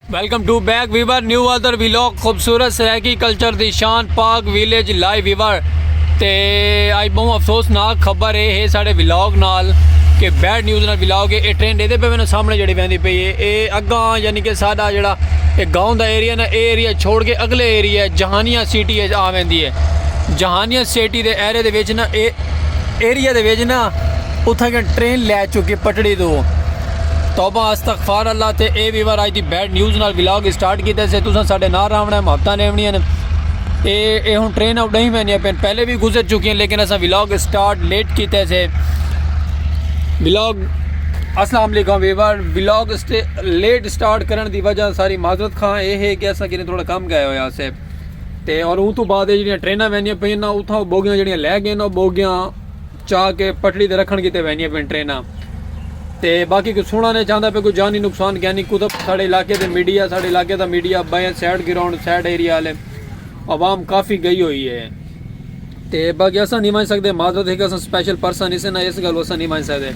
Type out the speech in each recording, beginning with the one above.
Welcome to back viewer new other vlog खूबसूरत Saraiki culture दी शान पाक विलेज लाइव वीवर ते अज बहुत अफसोसनाक खबर है साढ़े व्लॉग नाल कि बैड न्यूज़ नाल व्लॉग है। ट्रेंड ये पे मैंने सामने जी वहदी पई है ये अग्गा यानी कि साडा जड़ा गाँव का एरिया ना ये एरिया छोड़ के अगले एरिया जहानिया सिटी आ वही है। जहानिया सिटी के एरिया के ना एरिया के ना उत्थै ट्रेन लै चुकी पटड़ी तो तौबा अस्तगफार अल्लाह ते ए वीवर अज दी बैड न्यूज़ नाल व्लॉग स्टार्ट कीते से तुसां साडे नाल आवना मुहब्बतां नेवणियां ने ये हुण ट्रेन आउट नहीं पैनियां पैन पहले भी गुजर चुकी हैं लेकिन असां व्लॉग स्टार्ट लेट कीते से व्लॉग अस्सलाम वालेकुम वीवर व्लॉग लेट स्टार्ट करने की वजह सारी माजरत खां ये है कि असां किने थोड़ा कम गए होया से ते और उस तो बाद जिहड़ियां ट्रेनां वहनियां पईयां ना उत्थों बोगियां जिहड़ियां लै गए ना बोगियां चाह के पटड़ी ते रखण कीते वहनियां पैन ट्रेनां ते बाकी कुछ सुना नहीं चाहता पे कोई जानी नुकसान क्या नहीं कुछ साढ़े इलाके के मीडिया साढ़े इलाके का media bye sad ground sad area वाले आवाम काफ़ी गई हुई है तो बाकी असा नहीं मान सकते माजरत है कि अस स्पैशल पर्सन इसे ना इस गल असा नहीं मान सकते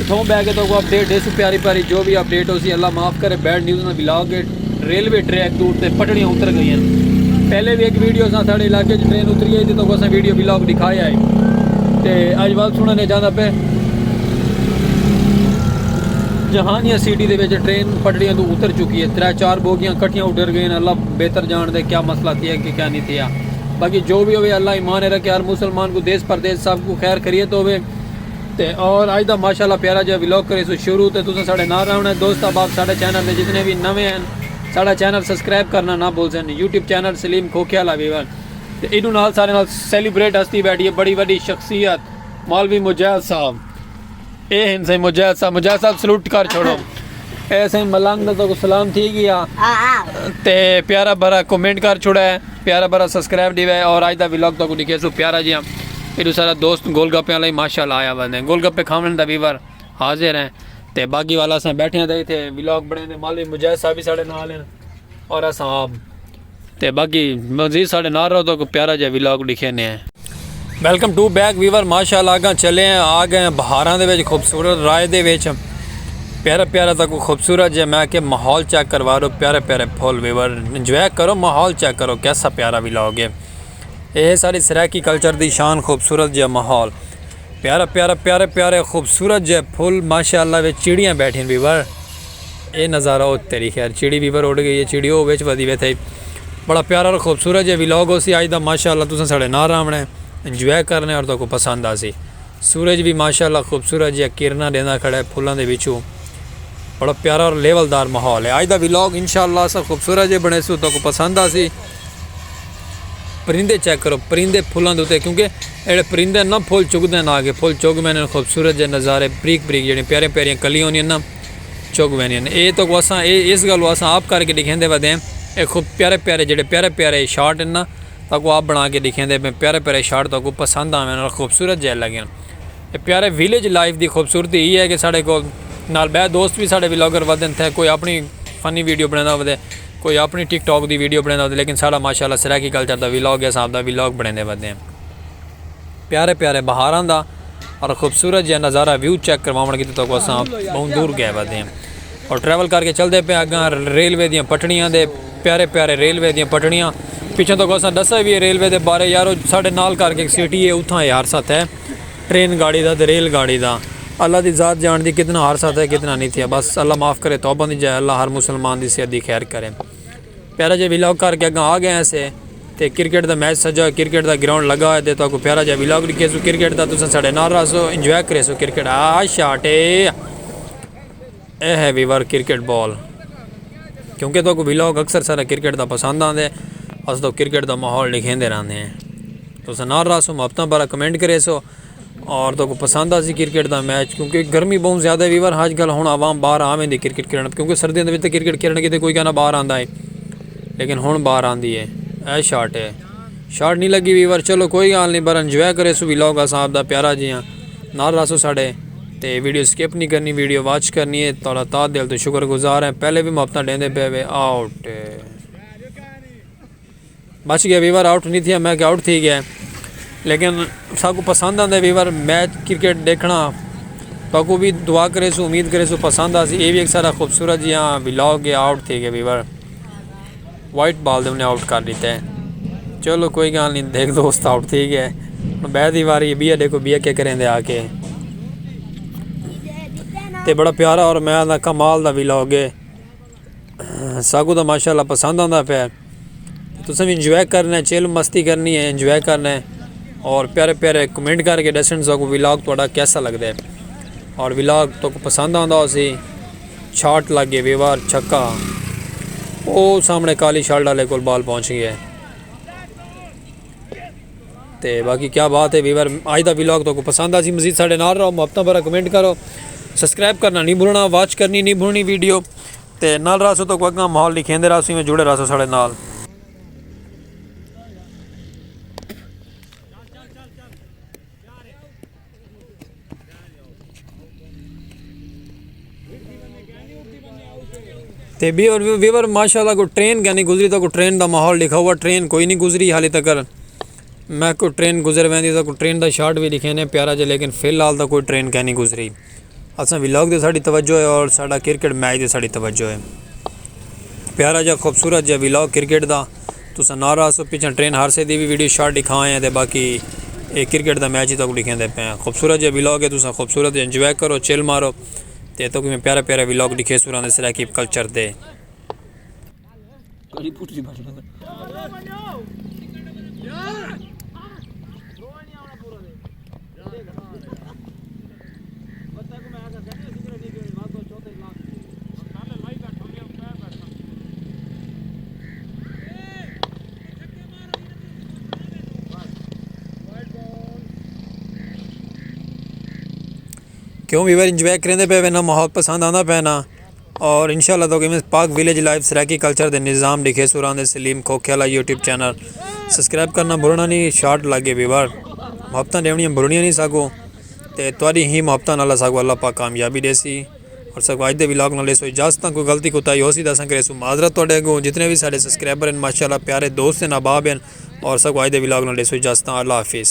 इतों बह के तो अपडेट है प्यारी प्यारी जो भी अपडेट हो सी अल्लाह माफ़ करे बैड न्यूज़ में ब्लॉग रेलवे ट्रैक दूर से पटड़ियाँ उतर गई हैं। पहले भी एक वीडियो साढ़े इलाके ट्रेन उतरी आई थी तो असा वीडियो ब्लॉग दिखाया है तो अज बात सुना नहीं चाहता पे जहानिया सिटी के ट्रेन पटड़ियाँ तो उतर चुकी है 3-4 बोगियाँ कट्ठियाँ उतर गई अल्लाह बेहतर जान दे क्या मसला थी कि क्या नहीं थी। बाकी जो भी हो अल्लाह ईमान रखे हर मुसलमान को देश परदेश सब को खैर खरीत हो और अज का माशाल्लाह प्यारा जो व्लॉग करे सो शुरू तो तुसें साढ़े नाल रहना है। दोस्त अब आप साढ़े चैनल में जितने भी नवे हैं साढ़ा चैनल सबसक्राइब करना ना भूल सन। यूट्यूब चैनल सलीम खोखियाला वीवर तो इनू नाल सारे नाल सैलीब्रेट हस्ती बैठी है बड़ी बड़ी शख्सियत मौलवी मुजाहिद साहब ए हैं सही मुजाहिद साहब सलूट कर छोड़ो ऐसे मलंग तो सलाम थी गया ते प्यारा भरा कमेंट कर छोड़ा है प्यारा भरा सब्सक्राइब दिवा है और आज का व्लॉग तो दिखे सो प्यारा जी ये सारा दोस्त गोलगप्पे वाला माशाल्लाह आया बंदे गोलगप्पे खाने का वीवर हाजिर हैं ते बाकी वाला अस बैठे दे थे व्लॉग बने मौलवी मुजाहिद साहब भी साढ़े नाल हैं और असाब ते बाकी मजीद साढ़े नाल रहो तो प्यारा जो व्लॉग दिखे ने हैं। वेलकम टू बैक वीवर माशाल्लाह आगा चले हैं आ गए हैं बहारां दे विच खूबसूरत राय दे विच प्यारा प्यारा तक खूबसूरत जो मैं कि माहौल चेक करवा रहा हूँ प्यारे प्यारे फुल वीवर इंजॉय करो माहौल चेक करो कैसा प्यारा व्लॉग है ये सारी सराकी कल्चर दी शान खूबसूरत जो माहौल प्यारा प्यारा प्यारे प्यारे खूबसूरत जो फुल माशाल्लाह वे चिड़ियाँ बैठी वीवर ये नज़ारा हो तेरी खैर चिड़ी वीवर उड़ गई है चिड़ी वो बिच वधी वे थे बड़ा प्यारा और खूबसूरत जो व्लॉग हो सी अज दा माशाल्लाह तुसें साढ़े नाल आवना है इंजॉय करने और तो को पसंद आ सी। सूरज भी माशाल्लाह खूबसूरत जिहा किरणा देना खड़ा है फुलों के बिचों बड़ा प्यारा और लेवलदार माहौल है। अज का व्लॉग इंशाल्लाह सब खूबसूरत जो बने सो तो को पसंद आ सी। परिंदे चेक करो परिंदे फुलों के उत्ते क्योंकि ये परिंदे ना फुल चुगते ना आगे फुल चुग मैंने खूबसूरत जो नज़ारे बरीक बरीक जी प्यारे प्यारियाँ कलियाँ होंगे ना चुग वैनियां ये तो असा इस गल अस आप करके दिखेंदे वदे हैं ये खूब प्यारे प्यारे जो प्यारे प्यारे शार्ट हैं ना तक आप बना के दिखेंदे प्यारे प्यारे शार्ट तक पसंद आवे और खूबसूरत जै लगे ये प्यारे विलेज लाइफ की खूबसूरती ये है कि साढ़े को नाल बै दोस्त भी साढ़े व्लॉगर वधन थे कोई अपनी फनी वीडियो बनाना वधे कोई अपनी टिकटॉक की वीडियो बनाना वधे लेकिन साढ़ा माशाल्लाह सराकी कल्चर का व्लॉग है साहब का व्लॉग बने वधे हैं प्यारे प्यारे बहारां का और खूबसूरत जहा नज़ारा व्यू चेक करवाने की तो अस बहुत दूर गए वधे हैं और ट्रैवल करके चलते पे अगर रेलवे दी पटड़ियाँ दे प्यारे प्यारे रेलवे दी पटड़ियाँ पिछे तो अस दसा भी है रेलवे के बारे यारो साढ़े नाल करके एक सिटी है उतना हादसा है ट्रेन गाड़ी का रेल गाड़ी का अल्लाह की ज़ात जान दी कितना हादसा है कितना नहीं थी बस अल्लाह माफ़ करे तौबा दी जाए अल्लाह हर मुसलमान की सेहत की खैर करे। प्यारा जो व्लॉग करके अगर आ गए ऐसे तो क्रिकेट का मैच सजा क्रिकेट का ग्राउंड लगा है तो आपको प्यारा जो व्लॉग दिखे सो क्रिकेट का तुम साढ़े नाल रह सो इंजॉय करे सो क्रिकेट आ शाट यह है वीवर क्रिकेट बॉल क्योंकि तो व्लॉग अक्सर सारा क्रिकेट का पसंद आते अस तो क्रिकेट का माहौल दिखेंदे रहते हैं तो नाल रह सो मुहब्बतां भरा कमेंट करे सो और तो पसंद आ सी क्रिकेट का मैच क्योंकि गर्मी बहुत ज़्यादा वीवर अजकल हुण आवाम बाहर आवेंदी क्रिकेट खेलण क्योंकि सर्दियों के तो क्रिकेट खेलण कितने कोई कहना बाहर आंदा है लेकिन हुण बाहर आंदी है यह शाट है शाट नहीं लगी वीवर चलो कोई गल नहीं पर इंजॉय करे सो व्लॉग साहब का प्यारा जी हाँ नाल रह सो साढ़े तो वीडियो स्किप नहीं करनी वीडियो वॉच करनी है थोड़ा ता दिल तो शुक्रगुजार है पहले भी मुहब्बतां देंदे पे वे आउट बच गया वीवर आउट नहीं थी मैं आउट थी गया लेकिन सबको पसंद आते वीवर मैच क्रिकेट देखना तो भी दुआ करे सो उम्मीद करे सो पसंद आ सी। ये भी एक सारा खूबसूरत जी हाँ व्लॉग के आउट थे कि वीवर वाइट बॉल ने आउट कर दिता है। चलो कोई गल नहीं, देख दोस्त आउट ठीक है। बैठ दी वारी बिया देखो बिया क्या करें आके। तो बड़ा प्यारा और मैं कमाल का व्लॉग है, सागू तो माशाल्लाह पसंद आता पे। तुसें भी इंजॉय करना है, चिल मस्ती करनी है, इंजॉय करना है और प्यारे प्यारे कमेंट करके दसन सागू व्लॉग थोड़ा कैसा लगता है। और व्लॉग तो पसंद आता उसी छाट लग गए व्यवहार छक्का वो सामने काली शर्ट वाले को बॉल पहुँच गया। तो बाकी क्या बात है वीवर, आज का व्लॉग तो पसंद आ सी। मजीद साढ़े नाल रहो, मुहब्बत भरा कमेंट करो, सब्सक्राइब करना नहीं भूलना, वॉच करनी नहीं भूलनी वीडियो। तो नाल रहो तो अगर माहौल लिखेंदे रहो में जुड़े रहो साढ़े नाल। ते भी और वीवर माशाल्लाह को ट्रेन क्या नहीं गुजरी, तो को ट्रेन का माहौल लिखा हुआ, ट्रेन कोई नहीं गुजरी हाली तक। मैं को ट्रेन गुजर वैंदी तो ट्रेन का शार्ट भी लिखे ने प्यारा जे, लेकिन फिलहाल तो कोई ट्रेन क्या नहीं गुजरी। असा व्लॉग दे साड़ी तवज्जो है और साड़ा क्रिकेट मैच दे साड़ी तवज्जो है। प्यारा जा खूबसूरत जा व्लॉग क्रिकेट का तुसा ना रहा सो। पिछा ट्रेन हारसे दी भी वीडियो शार्ट दिखाए हैं, तो बाकी एक क्रिकेट का मैच ही तक लिखे पे। खूबसूरत जा व्लॉग है, तुसा खूबसूरत इंजॉय करो, चिल मारो। तो मैं प्यारा प्यारा व्लॉग दिखे सुरा दे सराकी कल्चर दे। क्यों वीवर इंजॉय करेंदे पे ना, माहौल पसंद आंदा पे ना। और इंशाल्लाह तो कि मैं पाक विलेज लाइफ सराकी कल्चर दे निज़ाम लिखे सुरान दे सलीम खोखेला यूट्यूब चैनल सब्सक्राइब करना भूलना नहीं। शार्ट लागे वीवर मुहब्बत देवनियाँ भूलनियाँ नहीं सको। तो तुहारी ही मुहब्बत नाल सको अल्लाह पाक कामयाबी देसी। और सको अज दे व्लॉग नाल सो इजाजत, कोई गलती कोताही हो सी तो असें करे सो माजरत तुहाडे अगों। जितने भी साडे सब्सक्राइबर हैं माशाल्लाह प्यारे दोस्त हैं, अहबाब हैं। और सको अज दे व्लॉग नाल सो इजाजत, अल्लाह हाफिज़।